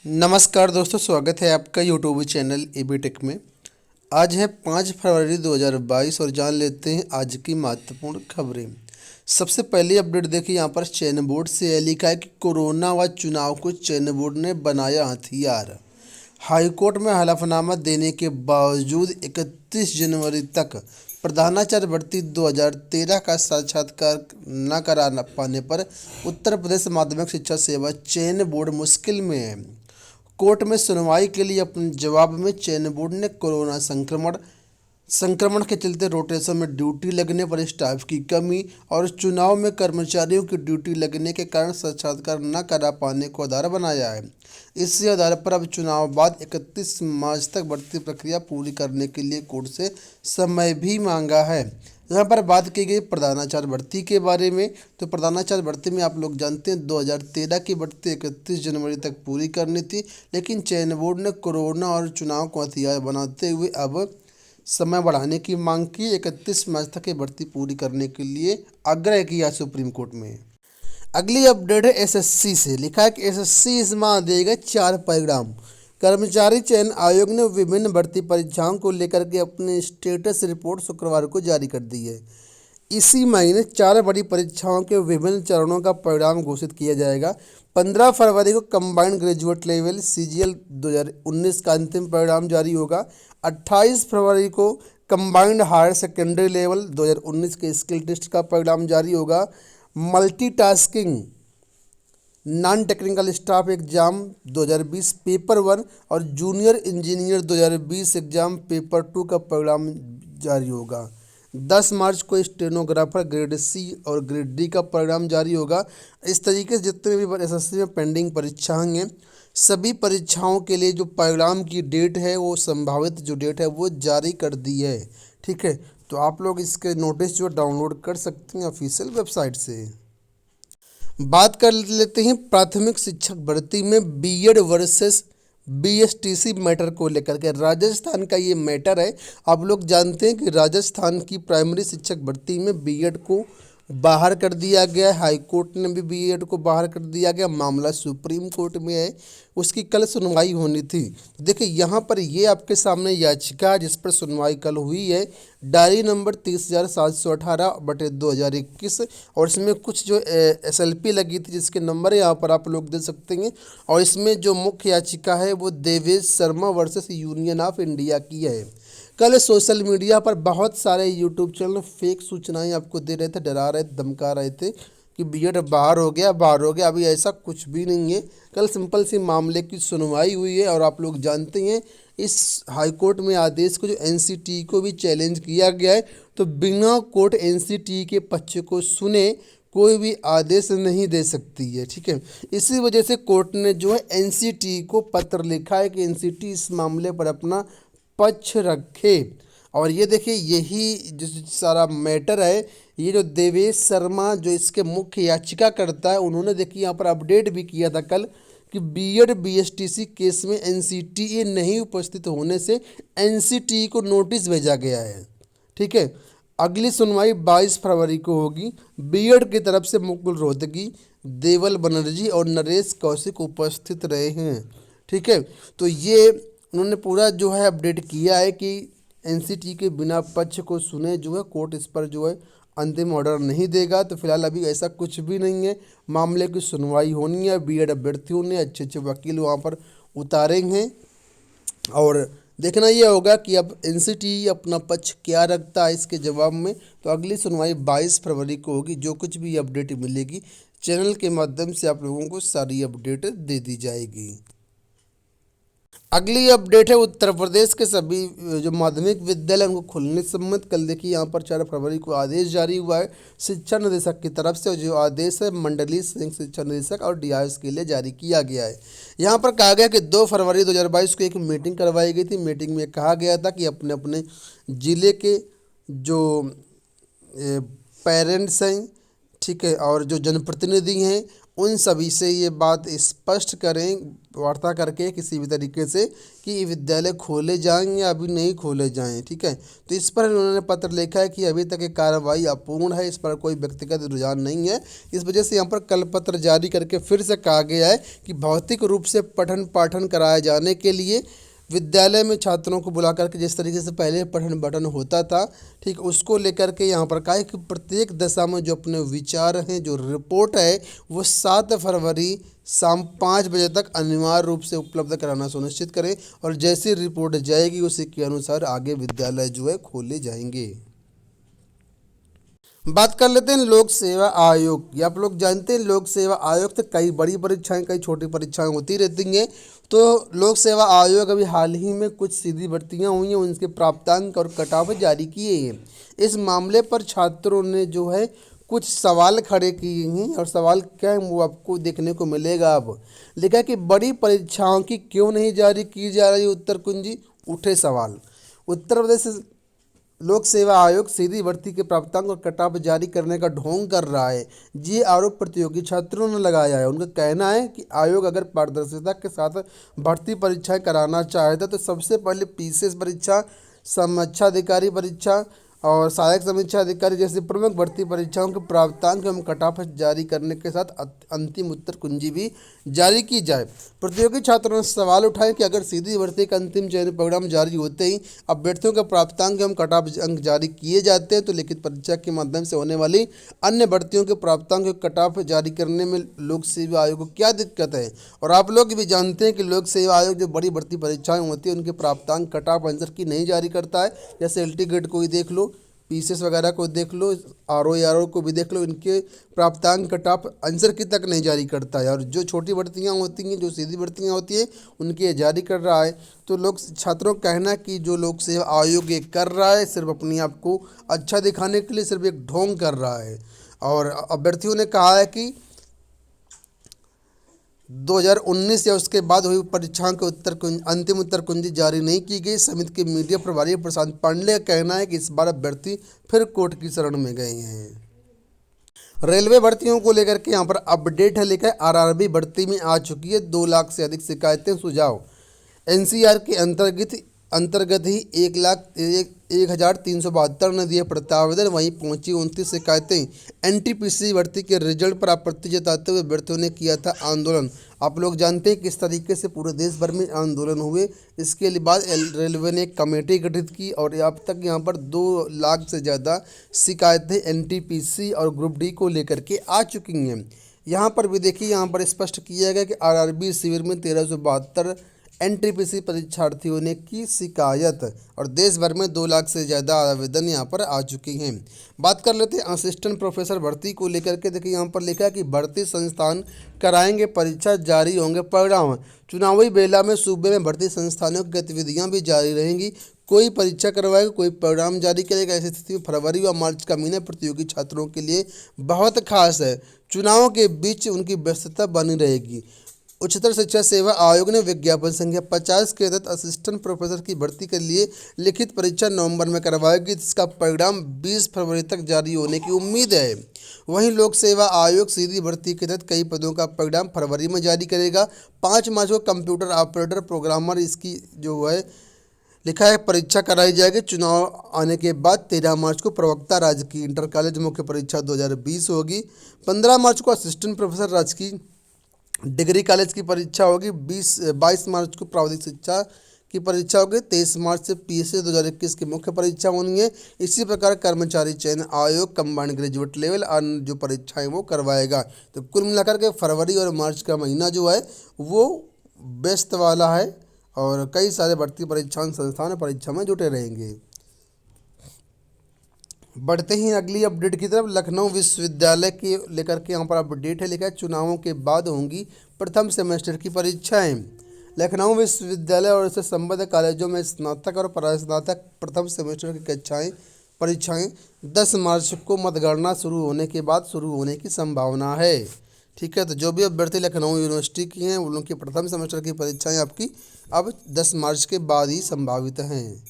नमस्कार दोस्तों, स्वागत है आपका यूट्यूब चैनल एबी टेक में। आज है 5 फरवरी 2022 और जान लेते हैं आज की महत्वपूर्ण खबरें। सबसे पहली अपडेट देखिए, यहाँ पर चयन बोर्ड से यह लिखा है कि कोरोना व चुनाव को चयन बोर्ड ने बनाया हथियार। हाईकोर्ट में हलफनामा देने के बावजूद 31 जनवरी तक प्रधानाचार्य भर्ती 2013 का साक्षात्कार न करा पाने पर उत्तर प्रदेश माध्यमिक शिक्षा सेवा चयन बोर्ड मुश्किल में है। कोर्ट में सुनवाई के लिए अपने जवाब में चयन बोर्ड ने कोरोना संक्रमण के चलते रोटेशन में ड्यूटी लगने पर स्टाफ की कमी और चुनाव में कर्मचारियों की ड्यूटी लगने के कारण साक्षात्कार न करा पाने को आधार बनाया है। इसी आधार पर अब चुनाव बाद 31 मार्च तक भर्ती प्रक्रिया पूरी करने के लिए कोर्ट से समय भी मांगा है। यहाँ पर बात की गई प्रधानाचार्य भर्ती के बारे में, तो प्रधानाचार्य भर्ती में आप लोग जानते हैं 2013 की भर्ती 31 जनवरी तक पूरी करनी थी, लेकिन चयन बोर्ड ने कोरोना और चुनाव को हथियार बनाते हुए अब समय बढ़ाने की मांग की। 31 मार्च तक ये भर्ती पूरी करने के लिए आग्रह किया सुप्रीम कोर्ट में। अगली अपडेट है एसएससी से। लिखा है कि एसएससी इस माह देगा 4 परिणाम। कर्मचारी चयन आयोग ने विभिन्न भर्ती परीक्षाओं को लेकर के अपने स्टेटस रिपोर्ट शुक्रवार को जारी कर दी है। इसी महीने 4 बड़ी परीक्षाओं के विभिन्न चरणों का परिणाम घोषित किया जाएगा। 15 फरवरी को कंबाइंड ग्रेजुएट लेवल सीजीएल 2019 का अंतिम परिणाम जारी होगा। 28 फरवरी को कंबाइंड हायर सेकेंडरी लेवल 2019 के स्किल टेस्ट का परिणाम जारी होगा। Multitasking non technical staff exam 2020 paper 1 और जूनियर इंजीनियर 2020 एग्जाम पेपर 2 का परिणाम जारी होगा। 10 मार्च को स्टेनोग्राफर ग्रेड सी और ग्रेड डी का परिणाम जारी होगा। इस तरीके से जितने भी एसएससी में पेंडिंग परीक्षाएं हैं, सभी परीक्षाओं के लिए जो परिणाम की डेट है, वो संभावित जो डेट है वो जारी कर दी है। ठीक है, तो आप लोग इसके नोटिस जो डाउनलोड कर सकते हैं ऑफिशियल वेबसाइट से। बात कर लेते हैं प्राथमिक शिक्षक भर्ती में बीएड वर्सेस बीएसटीसी मैटर को लेकर के। राजस्थान का ये मैटर है। आप लोग जानते हैं कि राजस्थान की प्राइमरी शिक्षक भर्ती में बीएड को बाहर कर दिया गया है। हाई कोर्ट ने भी बीएड को बाहर कर दिया गया। मामला सुप्रीम कोर्ट में है, उसकी कल सुनवाई होनी थी। देखिए यहाँ पर ये आपके सामने याचिका जिस पर सुनवाई कल हुई है, डायरी नंबर 30,718/2021, और इसमें कुछ जो एसएलपी लगी थी जिसके नंबर यहाँ पर आप लोग दे सकते हैं। और इसमें जो मुख्य याचिका है वो Devesh Sharma versus union of India की है। कल सोशल मीडिया पर बहुत सारे यूट्यूब चैनल फेक सूचनाएं आपको दे रहे थे, डरा रहे थे, धमका रहे थे कि बीएड बाहर हो गया, बाहर हो गया। अभी ऐसा कुछ भी नहीं है। कल सिंपल सी मामले की सुनवाई हुई है और आप लोग जानते हैं इस हाईकोर्ट में आदेश को जो एनसीटी को भी चैलेंज किया गया है, तो बिना कोर्ट एनसीटी के पक्ष को सुने कोई भी आदेश नहीं दे सकती है। ठीक है, इसी वजह से कोर्ट ने जो है एनसीटी को पत्र लिखा है कि एनसीटी इस मामले पर अपना पक्ष रखे। और ये देखिए यही जो सारा मैटर है, ये जो देवेश शर्मा जो इसके मुख्य याचिका करता है, उन्होंने देखिए यहाँ पर अपडेट भी किया था कल कि बीएड बीएसटीसी केस में एनसीटीए नहीं उपस्थित होने से एनसीटीई को नोटिस भेजा गया है। ठीक है, अगली सुनवाई 22 फरवरी को होगी। बीएड की तरफ से मुकुल रोहतगी, देवल बनर्जी और नरेश कौशिक उपस्थित रहे हैं। ठीक है, तो ये उन्होंने पूरा जो है अपडेट किया है कि एनसीटी के बिना पक्ष को सुने जो है कोर्ट इस पर जो है अंतिम ऑर्डर नहीं देगा। तो फिलहाल अभी ऐसा कुछ भी नहीं है। मामले की सुनवाई होनी है। बीएड अभ्यर्थियों ने अच्छे अच्छे वकील वहाँ पर उतारेंगे और देखना ये होगा कि अब एनसीटी अपना पक्ष क्या रखता है इसके जवाब में। तो अगली सुनवाई 22 फरवरी को होगी। जो कुछ भी अपडेट मिलेगी चैनल के माध्यम से आप लोगों को सारी अपडेट दे दी जाएगी। अगली अपडेट है उत्तर प्रदेश के सभी जो माध्यमिक विद्यालय उनको खोलने से संबंधित। कल देखिए यहाँ पर 4 फरवरी को आदेश जारी हुआ है शिक्षा निदेशक की तरफ से, और जो आदेश है मंडलीय शिक्षा निदेशक और डीआरएस के लिए जारी किया गया है। यहाँ पर कहा गया कि 2 फरवरी 2022 को एक मीटिंग करवाई गई थी। मीटिंग में कहा गया था कि अपने अपने ज़िले के जो पेरेंट्स हैं, ठीक है, और जो जनप्रतिनिधि हैं उन सभी से ये बात स्पष्ट करें वार्ता करके किसी भी तरीके से कि ये विद्यालय खोले जाएंगे या अभी नहीं खोले जाएं। ठीक है, तो इस पर उन्होंने पत्र लिखा है कि अभी तक ये कार्रवाई अपूर्ण है, इस पर कोई व्यक्तिगत रुझान नहीं है। इस वजह से यहाँ पर कल पत्र जारी करके फिर से कहा गया है कि भौतिक रूप से पठन पाठन कराए जाने के लिए विद्यालय में छात्रों को बुला करके जिस तरीके से पहले पठन पाठन होता था, ठीक उसको लेकर के यहाँ पर कहा है कि प्रत्येक दशा में जो अपने विचार हैं, जो रिपोर्ट है, वो 7 फरवरी शाम 5 बजे तक अनिवार्य रूप से उपलब्ध कराना सुनिश्चित करें और जैसी रिपोर्ट जाएगी उसी के अनुसार आगे विद्यालय जो है खोले जाएंगे। बात कर लेते हैं लोक सेवा आयोग। ये आप लोग जानते हैं लोक सेवा आयोग तो कई बड़ी परीक्षाएं कई छोटी परीक्षाएं होती रहती हैं। तो लोक सेवा आयोग अभी हाल ही में कुछ सीधी भर्तियां हुई हैं, उनके प्राप्तांक और कट ऑफ जारी किए हैं। इस मामले पर छात्रों ने जो है कुछ सवाल खड़े किए हैं और सवाल क्या है वो आपको देखने को मिलेगा। अब लिखा है कि बड़ी परीक्षाओं की क्यों नहीं जारी की जा रही उत्तर कुंजी, उठे सवाल। उत्तर प्रदेश लोक सेवा आयोग सीधी भर्ती के प्राप्तांक और कट ऑफ जारी करने का ढोंग कर रहा है, ये आरोप प्रतियोगी छात्रों ने लगाया है। उनका कहना है कि आयोग अगर पारदर्शिता के साथ भर्ती परीक्षाएं कराना चाहता तो सबसे पहले पीसीएस परीक्षा, समीक्षा परीक्षा और सहायक समीक्षा अधिकारी जैसी प्रमुख भर्ती परीक्षाओं के प्राप्तांक एवं कट ऑफ जारी करने के साथ अंतिम उत्तर कुंजी भी जारी की जाए। प्रतियोगी छात्रों ने सवाल उठाए कि अगर सीधी भर्ती का अंतिम चयन परिणाम जारी होते ही अभ्यर्थियों के प्राप्तांक एवं कट ऑफ अंक जारी किए जाते हैं तो लिखित परीक्षा के माध्यम से होने वाली अन्य भर्तियों के प्राप्तांक और कट ऑफ जारी करने में लोक सेवा आयोग को क्या दिक्कत है। और आप लोग भी जानते हैं कि लोक सेवा आयोग जो बड़ी भर्ती परीक्षाएं होती है उनके प्राप्तांक कट ऑफ आंसर की नहीं जारी करता है। जैसे एलटी ग्रेड को ही देख लो, पीसीएस वगैरह को देख लो, आरओ को भी देख लो, इनके प्राप्तांक कट ऑफ आंसर की तक नहीं जारी करता है। और जो छोटी भर्तियां होती हैं, जो सीधी भर्तियां होती हैं, उनके जारी कर रहा है। तो लोग छात्रों का कहना है कि जो लोक सेवा आयोग ये कर रहा है सिर्फ अपने आप को अच्छा दिखाने के लिए सिर्फ एक ढोंग कर रहा है। और अभ्यर्थियों ने कहा है कि 2019 या उसके बाद हुई परीक्षाओं के अंतिम उत्तर कुंजी जारी नहीं की गई। समिति के मीडिया प्रभारी प्रशांत पांडे का कहना है कि इस बार अभ्यर्थी फिर कोर्ट की शरण में गए हैं। रेलवे भर्तियों को लेकर के यहाँ पर अपडेट है, लिखा है आरआरबी भर्ती में आ चुकी है 2 लाख से अधिक शिकायतें, सुझाव। एनसीआर के अंतर्गत ही 1,0372 ने दिए प्रत्यावेदन, वहीं पहुंची 29 शिकायतें। एनटीपीसी भर्ती के रिजल्ट पर आपत्ति जताते हुए अभ्यर्थियों ने किया था आंदोलन। आप लोग जानते हैं किस तरीके से पूरे देश भर में आंदोलन हुए। इसके बाद रेलवे ने एक कमेटी गठित की और अब तक यहाँ पर 2 लाख से ज़्यादा शिकायतें एनटीपीसी और ग्रुप डी को लेकर के आ चुकी हैं। यहाँ पर भी देखिए, यहाँ पर स्पष्ट किया गया कि आरआरबी शिविर में 1372 एनटीपीसी परीक्षार्थियों ने की शिकायत और देश भर में 2 लाख से ज़्यादा आवेदन यहाँ पर आ चुके हैं। बात कर लेते हैं असिस्टेंट प्रोफेसर भर्ती को लेकर के। देखिए यहाँ पर लिखा है कि भर्ती संस्थान कराएंगे परीक्षा, जारी होंगे परिणाम। चुनावी बेला में सूबे में भर्ती संस्थानों की गतिविधियाँ भी जारी रहेंगी। कोई परीक्षा करवाएगा, कोई परिणाम जारी करेगा। ऐसी स्थिति में फरवरी व मार्च का महीना प्रतियोगी छात्रों के लिए बहुत खास है। चुनावों के बीच उनकी व्यस्तता बनी रहेगी। उच्चतर शिक्षा सेवा आयोग ने विज्ञापन संख्या 50 के तहत असिस्टेंट प्रोफेसर की भर्ती के लिए लिखित परीक्षा नवंबर में करवाएगी, जिसका परिणाम 20 फरवरी तक जारी होने की उम्मीद है। वहीं लोक सेवा आयोग सीधी भर्ती के तहत कई पदों का परिणाम फरवरी में जारी करेगा। 5 मार्च को कंप्यूटर ऑपरेटर प्रोग्रामर इसकी जो है लिखा है परीक्षा कराई जाएगी। चुनाव आने के बाद 13 मार्च को प्रवक्ता राजकीय इंटर कॉलेज मुख्य परीक्षा 2020 होगी। 15 मार्च को असिस्टेंट प्रोफेसर राजकीय डिग्री कॉलेज की परीक्षा होगी। 22 मार्च को प्राविधिक शिक्षा की परीक्षा होगी। 23 मार्च से पीएससी 2021 की मुख्य परीक्षा होनी है। इसी प्रकार कर्मचारी चयन आयोग कंबाइंड ग्रेजुएट लेवल अन्य जो परीक्षाएं वो करवाएगा। तो कुल मिलाकर के फरवरी और मार्च का महीना जो है वो व्यस्त वाला है और कई सारे भर्ती परीक्षाओं संस्थान परीक्षा में जुटे रहेंगे। बढ़ते ही अगली अपडेट की तरफ, लखनऊ विश्वविद्यालय के लेकर के यहाँ पर अपडेट है, लिखा है चुनावों के बाद होंगी प्रथम सेमेस्टर की परीक्षाएं। लखनऊ विश्वविद्यालय और इससे संबद्ध कॉलेजों में स्नातक और परास्नातक प्रथम सेमेस्टर की परीक्षाएं 10 मार्च को मतगणना शुरू होने के बाद शुरू होने की संभावना है। ठीक है, तो जो भी अभ्यर्थी लखनऊ यूनिवर्सिटी की हैं उनकी प्रथम सेमेस्टर की परीक्षाएँ आपकी अब 10 मार्च के बाद ही संभावित हैं।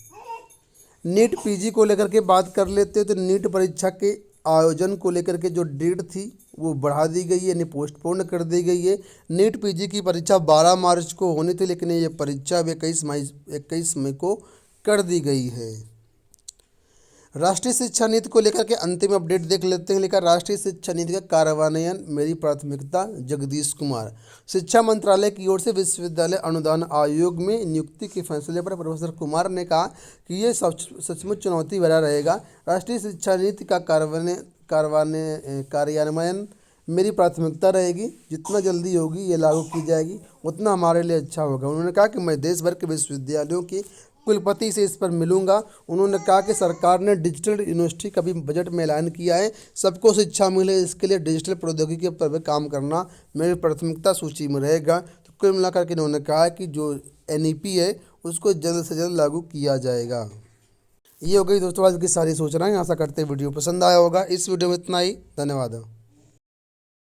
नीट पीजी को लेकर के बात कर लेते हैं तो नीट परीक्षा के आयोजन को लेकर के जो डेट थी वो बढ़ा दी गई है, यानी पोस्टपोन कर दी गई है। नीट पीजी की परीक्षा 12 मार्च को होनी थी, लेकिन ये परीक्षा अब 21 मई को कर दी गई है। राष्ट्रीय शिक्षा नीति को लेकर के अंतिम अपडेट देख लेते हैं। लेकर राष्ट्रीय शिक्षा नीति का कार्यान्वयन मेरी प्राथमिकता, जगदीश कुमार। शिक्षा मंत्रालय की ओर से विश्वविद्यालय अनुदान आयोग में नियुक्ति के फैसले पर प्रोफेसर कुमार ने कहा कि ये सचमुच चुनौती भरा रहेगा। राष्ट्रीय शिक्षा नीति का कार्यान्वयन मेरी प्राथमिकता रहेगी। जितना जल्दी होगी ये लागू की जाएगी उतना हमारे लिए अच्छा होगा। उन्होंने कहा कि मैं देश भर के विश्वविद्यालयों के कुलपति से इस पर मिलूंगा। उन्होंने कहा कि सरकार ने डिजिटल यूनिवर्सिटी का भी बजट में ऐलान किया है। सबको शिक्षा मिले, इसके लिए डिजिटल प्रौद्योगिकी पर भी काम करना मेरी प्राथमिकता सूची में रहेगा। तो कुल मिलाकर के उन्होंने कहा कि जो NEP है उसको जल्द से जल्द लागू किया जाएगा। ये हो गई दोस्तों आज की सारी सूचनाएं। आशा करते हैं वीडियो पसंद आया होगा। इस वीडियो में इतना ही, धन्यवाद।